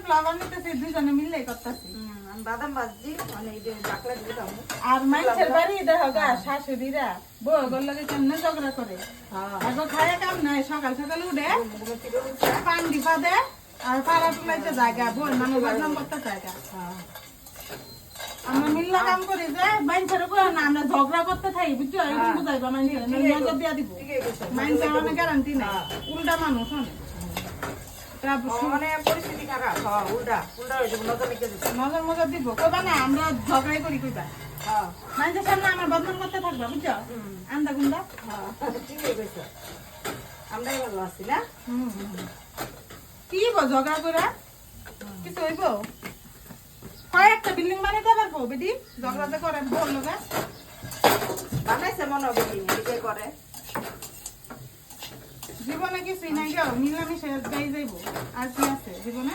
flower নিতেছি দুজনে মিলে করতেছি আমি বাদাম ভাজি মানে এই যে ডাকলা দিয়ে দাও আর মানুষের বাড়ি দেখো গা শাশুড়িরা বউগুলোর লাগে কেমনে ঝগড়া করে আগে খায় কাম নাই সকাল সকাল উঠে পান দিপা দে আর পাড়া টুলাইতে জায়গা বই মানে বদনাম করতে জায়গা আমরা মিল্লা কাম করি যে মানুষের না আমরা ঝগড়া করতে থাকি বুঝছো এরকম বুঝাইবা মানুষের নজর দিয়া দিব মানুষের মানে গ্যারান্টি নাই উল্টা মানুষ মানে পরিস্থিতি খারাপ উল্টা উল্টা হয়ে যাবে নজর রেখে দিতে নজর মজা দিব কইবা না আমরা ঝগড়াই করি কইবা মানুষের সামনে আমার বদনাম করতে থাকবা বুঝছো আন্দা গুন্দা ঠিকই কইছো আমরাই ভালো আছি না কি ঝগড়া করে কিছু হইব কয়েকটা বিল্ডিং বানাইতে পারবো বেদি ঝগড়াতে করে বললো গা বানাইছে মনে হবে এদিকে করে জীবনে কিছুই নাই গো মিলামিশে যাই যাইব আর কি আছে জীবনে